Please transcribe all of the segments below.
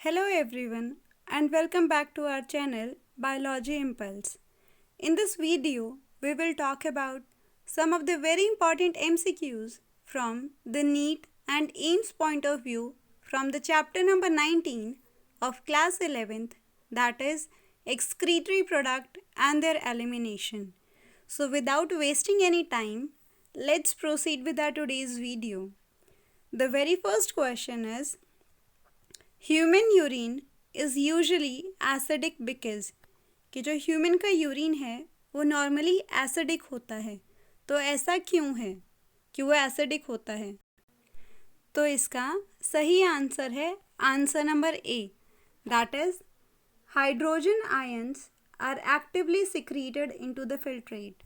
Hello everyone and welcome back to our channel Biology Impulse. In this video, we will talk about some of the very important MCQs from the NEET and AIMS point of view from the chapter number 19 of class 11th, that is excretory product and their elimination. So without wasting any time, let's proceed with our today's video. The very first question is, human urine is usually acidic because कि जो human का urine है वो normally acidic होता है। तो ऐसा क्यों है कि वो एसिडिक होता है? तो इसका सही आंसर है answer number A, that is hydrogen ions are actively secreted into the filtrate.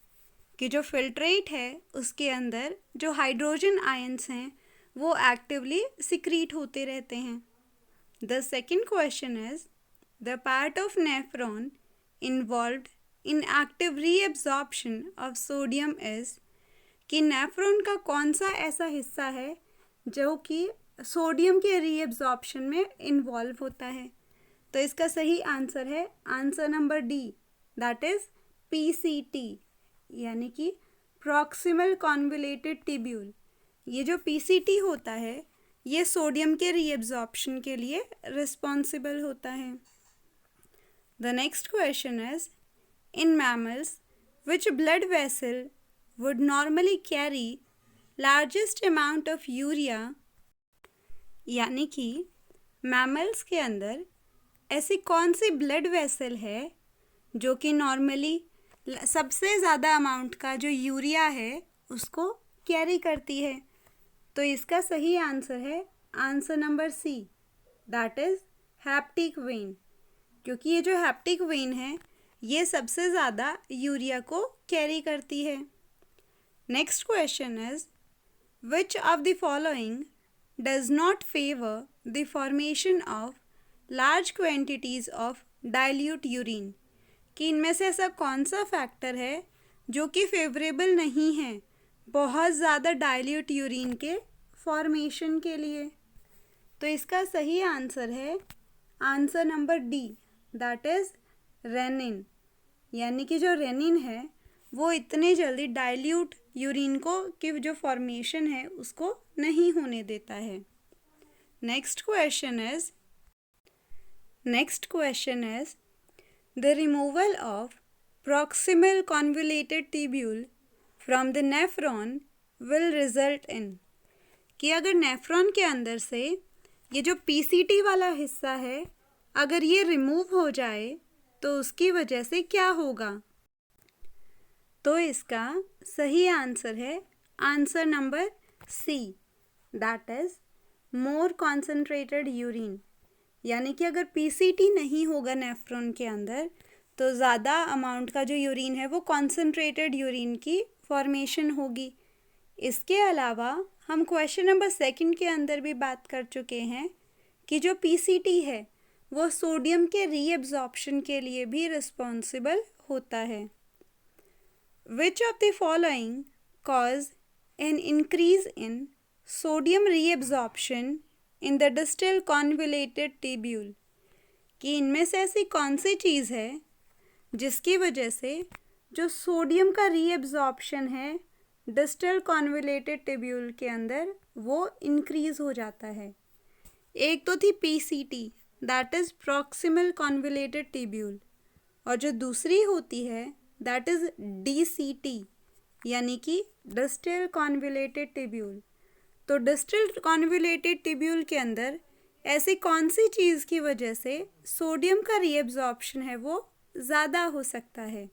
कि जो फिल्ट्रेट है उसके अंदर जो हाइड्रोजन आयंस हैं वो एक्टिवली सिक्रीट होते रहते हैं। The second question is, the part of nephron involved in active reabsorption of sodium is कि नेफ्रॉन का कौन सा ऐसा हिस्सा है जो कि सोडियम के रीएब्जॉर्प्शन में इन्वॉल्व होता है? तो इसका सही आंसर है answer number D, that is PCT, यानी कि प्रॉक्सिमल कॉन्वोल्यूटेड ट्यूब्यूल। ये जो पीसीटी होता है ये सोडियम के रीएब्जॉर्प्शन के लिए रिस्पॉन्सिबल होता है। The next question is, in mammals which blood vessel would normally carry largest amount of urea, यानी कि मैमल्स के अंदर ऐसी कौन सी ब्लड वेसल है जो कि नॉर्मली सबसे ज़्यादा अमाउंट का जो यूरिया है उसको कैरी करती है? तो इसका सही आंसर है answer number C, that is hepatic vein. क्योंकि ये जो हैप्टिक वेन है ये सबसे ज़्यादा यूरिया को कैरी करती है। Next question is, which of the following does not favour the formation of large quantities of dilute urine? कि इनमें से ऐसा कौन सा फैक्टर है जो कि फेवरेबल नहीं है बहुत ज़्यादा डाइल्यूट यूरिन के फॉर्मेशन के लिए? तो इसका सही आंसर है answer number D, that is renin. यानी कि जो रेनिन है वो इतने जल्दी डाइल्यूट यूरिन को की जो फॉर्मेशन है उसको नहीं होने देता है। Next question is the removal of proximal convoluted tubule from the nephron will result in. कि अगर नेफ्रॉन के अंदर से ये जो पीसीटी वाला हिस्सा है अगर ये रिमूव हो जाए तो उसकी वजह से क्या होगा? तो इसका सही आंसर है answer number C, that is more concentrated urine. यानी कि अगर पीसीटी नहीं होगा नेफ्रॉन के अंदर तो ज़्यादा अमाउंट का जो यूरिन है वो कॉन्सेंट्रेटेड यूरिन की फॉर्मेशन होगी। इसके अलावा हम क्वेश्चन नंबर 2 के अंदर भी बात कर चुके हैं कि जो पीसीटी है वो सोडियम के रीएब्जॉर्प्शन के लिए भी रिस्पॉन्सिबल होता है। Which of the following cause an increase in sodium reabsorption in the distal convoluted tubule? कि इनमें से ऐसी कौन सी चीज़ है जिसकी वजह से जो सोडियम का रीएब्जॉर्प्शन है डिस्टल कॉन्वोल्यूटेड ट्यूब्यूल के अंदर वो इंक्रीज़ हो जाता है? एक तो थी PCT, that is proximal convoluted tubule, और जो दूसरी होती है दैट इज़ डीसीटी, यानी कि डिस्टल कॉन्वोल्यूटेड ट्यूब्यूल। तो डिस्टल कॉन्वोल्यूटेड ट्यूब्यूल के अंदर ऐसी कौन सी चीज़ की वजह से सोडियम का रीएब्जॉर्प्शन है वो ज़्यादा हो सकता है?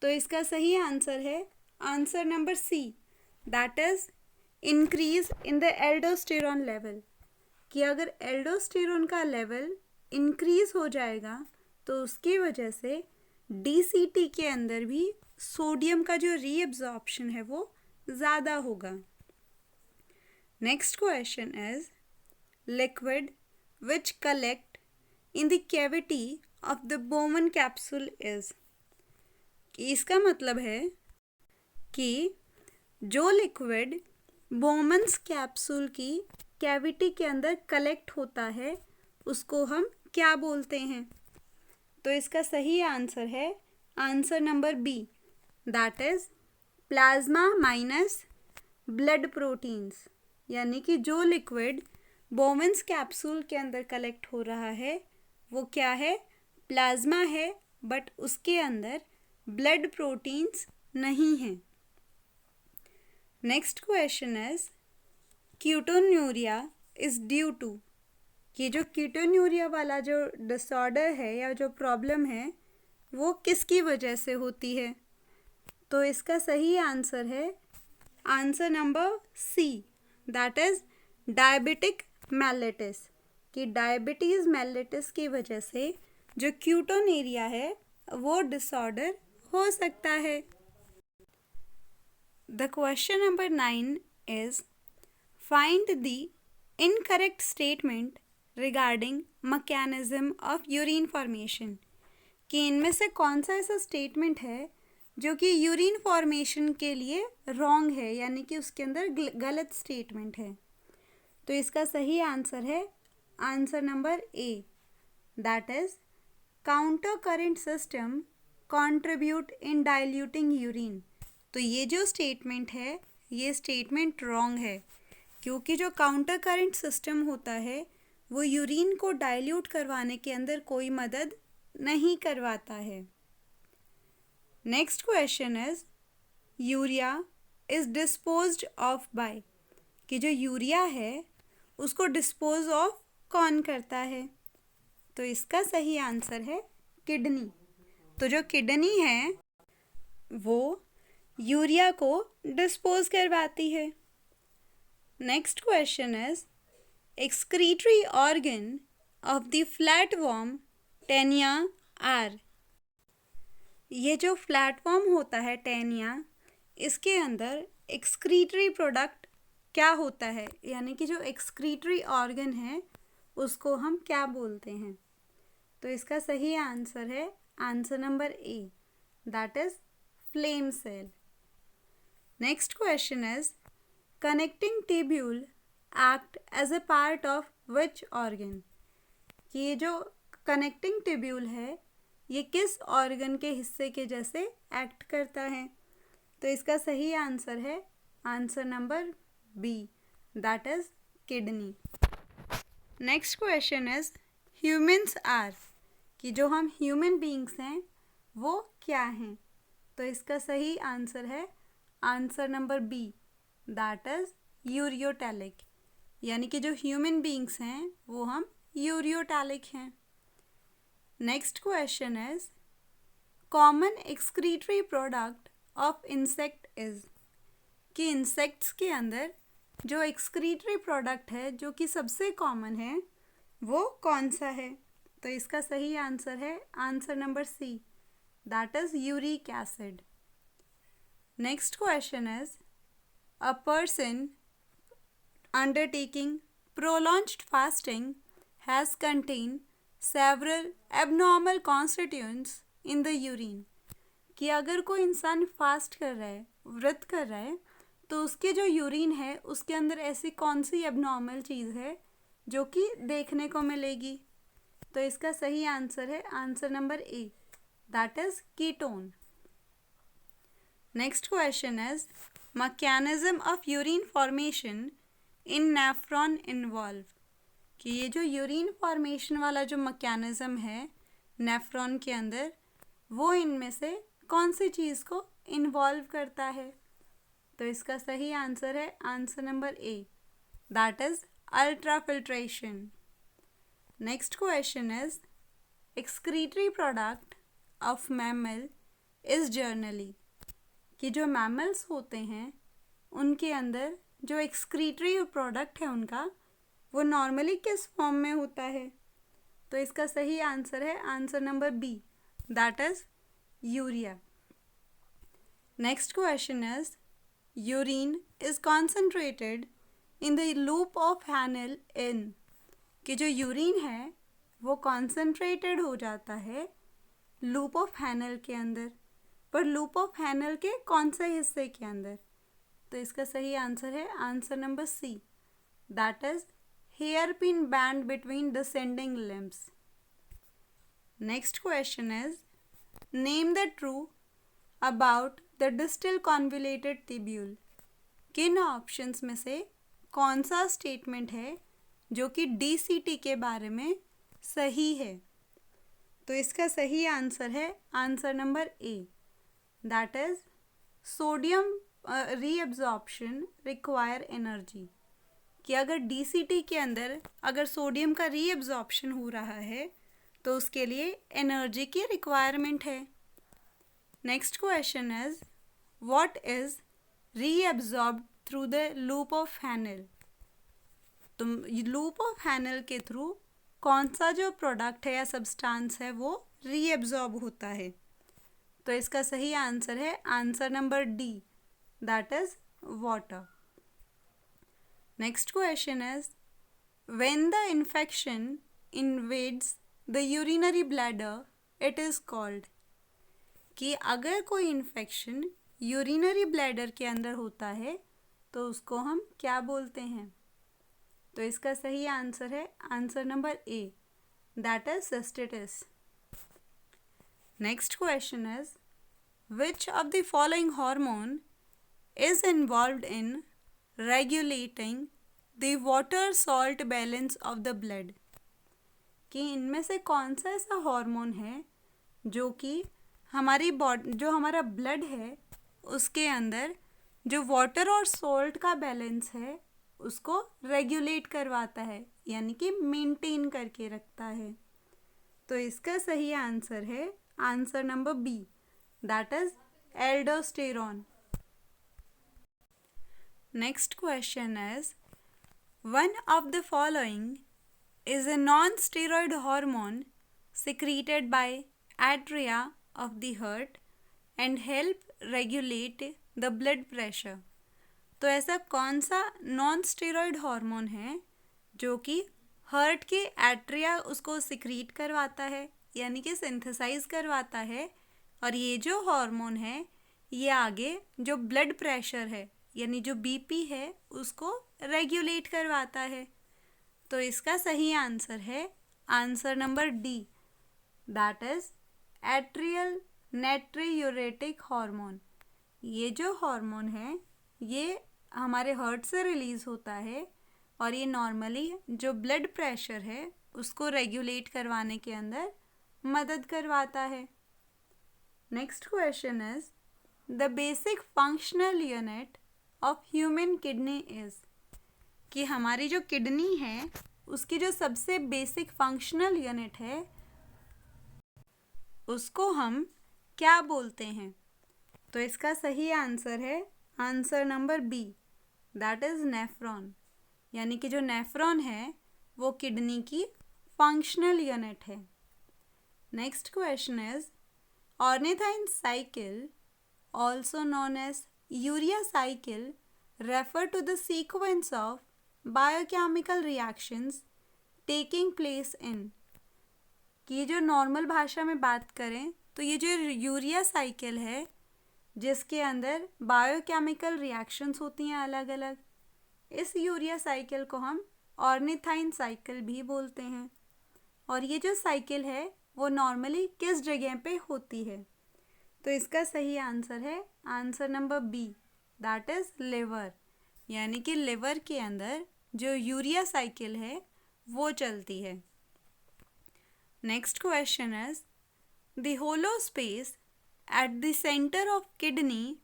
तो इसका सही आंसर है answer number C, that is increase in the aldosterone level. कि अगर एल्डोस्टेरॉन का लेवल इंक्रीज हो जाएगा तो उसकी वजह से डीसीटी के अंदर भी सोडियम का जो रीएब्जॉर्प्शन है वो ज़्यादा होगा। Next question is, liquid which collect in the cavity of the Bowman capsule is. इसका मतलब है कि जो लिक्विड बोमन्स कैप्सूल की कैविटी के अंदर कलेक्ट होता है उसको हम क्या बोलते हैं? तो इसका सही आंसर है answer number B, that is plasma minus blood proteins. यानी कि जो लिक्विड बोवेंस कैप्सूल के अंदर कलेक्ट हो रहा है वो क्या है? प्लाज्मा है, बट उसके अंदर ब्लड प्रोटीन्स नहीं हैं। Next question is ketonuria is due to, कि जो कीटोन्यूरिया वाला जो डिसऑर्डर है या जो प्रॉब्लम है वो किसकी वजह से होती है? तो इसका सही आंसर है answer number C, that is diabetic mellitus. कि डायबिटीज़ मेलिटस की वजह से जो कीटोन्यूरिया है वो डिसऑर्डर हो सकता है। The question number 9 is find the incorrect statement regarding mechanism of urine formation. कि इनमें से कौन सा ऐसा स्टेटमेंट है जो कि यूरिन फॉर्मेशन के लिए रॉन्ग है, यानी कि उसके अंदर गलत स्टेटमेंट है। तो इसका सही आंसर है answer number A, that is counter current system contribute in diluting urine. तो ये जो स्टेटमेंट है ये स्टेटमेंट रॉन्ग है, क्योंकि जो काउंटर करंट सिस्टम होता है वो यूरिन को डाइल्यूट करवाने के अंदर कोई मदद नहीं करवाता है। Next question is urea is disposed of by. कि जो यूरिया है उसको डिस्पोज ऑफ कौन करता है? तो इसका सही आंसर है किडनी। तो जो किडनी है वो यूरिया को डिस्पोज करवाती है। Next question is excretory organ of the flatworm Taenia are. ये जो फ्लैटवर्म होता है टेनिया, इसके अंदर एक्सक्रीटरी प्रोडक्ट क्या होता है? यानी कि जो एक्सक्रीटरी ऑर्गन है उसको हम क्या बोलते हैं? तो इसका सही आंसर है answer number A, that is flame cell. Next question is connecting tubule act as a part of which organ. कि ये जो कनेक्टिंग टिब्यूल है ये किस ऑर्गन के हिस्से के जैसे एक्ट करता है? तो इसका सही आंसर है answer number B, that is kidney. Next question is humans are. कि जो हम ह्यूमन बींग्स हैं वो क्या हैं? तो इसका सही आंसर है answer number B, that is ureotelic. यानी कि जो ह्यूमन बींग्स हैं वो हम यूरियोटैलिक हैं। Next question is common excretory product of insect is. कि इंसेक्ट्स के अंदर जो एक्सक्रीटरी प्रोडक्ट है जो कि सबसे कॉमन है वो कौन सा है? तो इसका सही आंसर है answer number C, that is uric acid. Next question is a person undertaking prolonged fasting has contained several abnormal constituents in the urine। कि अगर कोई इंसान फास्ट कर रहा है, व्रत कर रहा है, तो उसके जो यूरिन है उसके अंदर ऐसी कौन सी एबनॉर्मल चीज़ है जो कि देखने को मिलेगी? तो इसका सही आंसर है answer number A, that is ketone. Next question is mechanism of urine formation in nephron involve. कि ये जो यूरिन फॉर्मेशन वाला जो मैकेनिज्म है नेफ्रॉन के अंदर वो इनमें से कौन सी चीज़ को इन्वॉल्व करता है? तो इसका सही आंसर है answer number A, that is ultrafiltration. Next question is excretory product of mammal is generally. कि जो मैमल्स होते हैं उनके अंदर जो एक्सक्रीटरी प्रोडक्ट है उनका वो नॉर्मली किस फॉर्म में होता है? तो इसका सही आंसर है answer number B, that is urea. Next question is urine is concentrated in the loop of Henle in. कि जो यूरिन है वो कॉन्सेंट्रेटेड हो जाता है लूप ऑफ हैनल के अंदर, पर लूप ऑफ हैनल के कौन से हिस्से के अंदर? तो इसका सही आंसर है answer number C, that is hairpin band between descending limbs. Next question is, name the true about the distal convoluted tubule. किन ऑप्शंस में से कौन सा स्टेटमेंट है जो कि DCT के बारे में सही है? तो इसका सही आंसर है answer number A, that is sodium reabsorption require energy. कि अगर DCT के अंदर अगर सोडियम का रीअब्जॉर्प्शन हो रहा है तो उसके लिए एनर्जी की रिक्वायरमेंट है. Next question is, what is reabsorbed through the loop of Henle. तो लूप ऑफ हैनेल के थ्रू कौन सा जो प्रोडक्ट है या सब्सटेंस है वो रीअब्जॉर्ब होता है? तो इसका सही आंसर है answer number D, that is water. Next question is, when the infection invades the urinary bladder it is called. कि अगर कोई इन्फेक्शन यूरिनरी ब्लैडर के अंदर होता है तो उसको हम क्या बोलते हैं? तो इसका सही आंसर है answer number A, that is cystitis. Next question is, which of the following hormone is involved in regulating the water salt balance of the blood. कि इनमें से कौन सा ऐसा हार्मोन है जो कि हमारी बॉडी जो हमारा ब्लड है उसके अंदर जो वाटर और सॉल्ट का बैलेंस है उसको रेगुलेट करवाता है, यानी कि मेंटेन करके रखता है? तो इसका सही आंसर है answer number B, that is aldosterone. Next question is, one of the following is a non-steroid hormone secreted by atria of the heart and help regulate the blood pressure. तो ऐसा कौन सा नॉन स्टेरॉयड हार्मोन है जो कि heart के atria उसको secrete करवाता है, यानी कि सिंथेसाइज करवाता है, और ये जो हार्मोन है ये आगे जो ब्लड प्रेशर है यानी जो BP है उसको रेगुलेट करवाता है? तो इसका सही आंसर है answer number D, that is atrial natriuretic hormone. ये जो हार्मोन है ये हमारे हार्ट से रिलीज होता है और ये नॉर्मली जो ब्लड प्रेशर है उसको रेगुलेट करवाने के अंदर मदद करवाता है. Next question is, the basic functional unit of human kidney is. कि हमारी जो किडनी है उसकी जो सबसे बेसिक फंक्शनल यूनिट है उसको हम क्या बोलते हैं? तो इसका सही आंसर है answer number B, that is nephron. यानी कि जो नेफ्रॉन है वो किडनी की फंक्शनल यूनिट है. Next question is, ornithine cycle also known as urea cycle refer to the sequence of biochemical reactions taking place in. कि जो नॉर्मल भाषा में बात करें तो ये जो यूरिया साइकिल है जिसके अंदर बायोकेमिकल रिएक्शंस होती हैं अलग अलग, इस यूरिया साइकिल को हम ऑर्निथाइन साइकिल भी बोलते हैं. और ये जो साइकिल है वो नॉर्मली किस जगह पे होती है? तो इसका सही आंसर है answer number B, that is liver. यानी कि लिवर के अंदर जो यूरिया साइकिल है वो चलती है. Next question is, the hollow space at the centre of kidney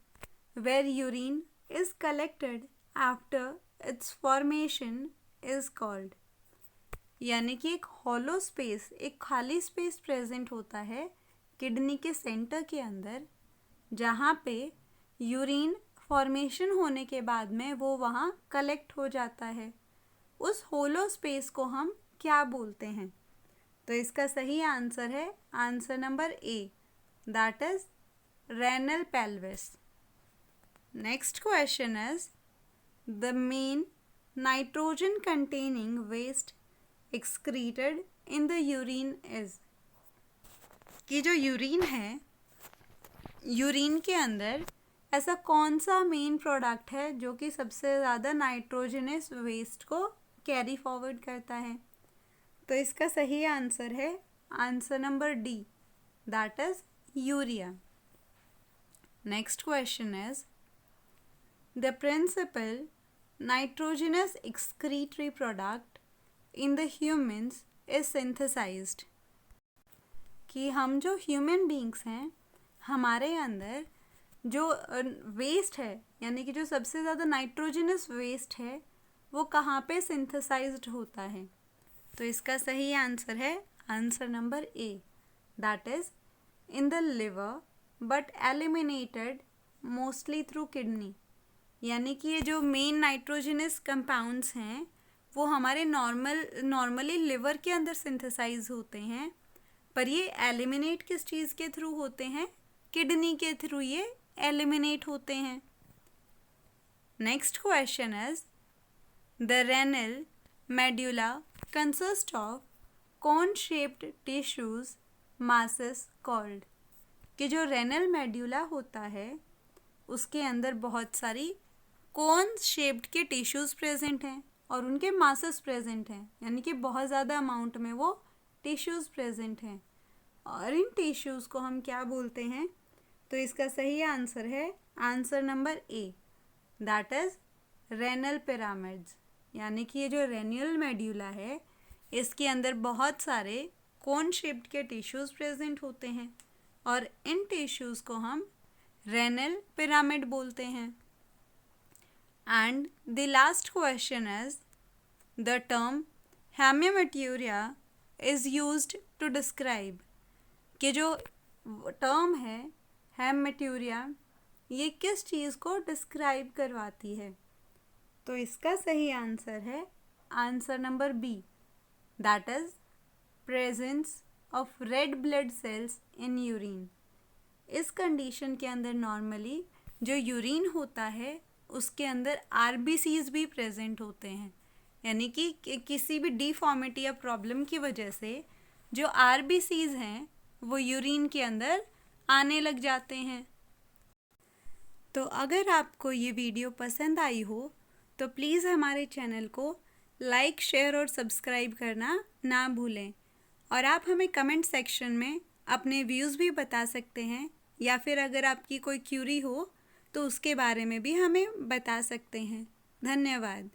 where urine is collected after its formation is called. यानी कि एक होलो स्पेस, एक खाली स्पेस प्रेजेंट होता है किडनी के सेंटर के अंदर जहाँ पे यूरिन फॉर्मेशन होने के बाद में वो वहाँ कलेक्ट हो जाता है. उस होलो स्पेस को हम क्या बोलते हैं? तो इसका सही आंसर है answer number A, that is renal pelvis. Next question is, the main nitrogen containing waste excreted in the urine is. कि जो यूरिन है, यूरिन के अंदर ऐसा कौन सा मेन प्रोडक्ट है जो कि सबसे ज़्यादा नाइट्रोजनस वेस्ट को कैरी फॉरवर्ड करता है। तो इसका सही आंसर है answer number D, that is urea. Next question is the principal nitrogenous excretory product in the humans is synthesized। कि हम जो ह्यूमन बींग्स हैं, हमारे अंदर जो वेस्ट है, यानी कि जो सबसे ज़्यादा नाइट्रोजनस वेस्ट है, वो कहाँ पे सिंथेसाइज्ड होता है। तो इसका सही आंसर है answer number A, that is in the liver but eliminated mostly through kidney. यानी कि ये जो मेन नाइट्रोजनस कंपाउंड्स हैं वो हमारे नॉर्मली लिवर के अंदर सिंथेसाइज होते हैं, पर ये एलिमिनेट किस चीज़ के थ्रू होते हैं, किडनी के थ्रू ये एलिमिनेट होते हैं। Next question is the renal medulla consist of cone shaped tissues masses called. कि जो रेनल मेड्यूला होता है उसके अंदर बहुत सारी कोन शेप्ड के टिश्यूज़ प्रेजेंट हैं और उनके मासेस प्रेजेंट हैं, यानी कि बहुत ज़्यादा अमाउंट में वो टिश्यूज़ प्रेजेंट हैं। और इन टिश्यूज़ को हम क्या बोलते हैं। तो इसका सही आंसर है answer number A, that is renal pyramids. यानी कि ये जो रेनल मेड्यूला है इसके अंदर बहुत सारे कोन शेप्ड के टिश्यूज़ प्रेजेंट होते हैं और इन टिश्यूज़ को हम रेनल पिरामिड बोलते हैं। And the last question is the term hematuria is used to describe। कि जो टर्म है हेमेटूरिया ये किस चीज़ को डिस्क्राइब करवाती है। तो इसका सही आंसर है answer number B, that is presence of red blood cells in urine. इस कंडीशन के अंदर नॉर्मली जो यूरिन होता है उसके अंदर आरबीसीज भी प्रेजेंट होते हैं, यानी कि किसी भी डिफॉर्मिटी या प्रॉब्लम की वजह से जो आरबीसीज हैं वो यूरिन के अंदर आने लग जाते हैं। तो अगर आपको ये वीडियो पसंद आई हो तो प्लीज़ हमारे चैनल को लाइक, शेयर और सब्सक्राइब करना ना भूलें। और आप हमें कमेंट सेक्शन में अपने व्यूज़ भी बता सकते हैं, या फिर अगर आपकी कोई क्यूरी हो तो उसके बारे में भी हमें बता सकते हैं। धन्यवाद।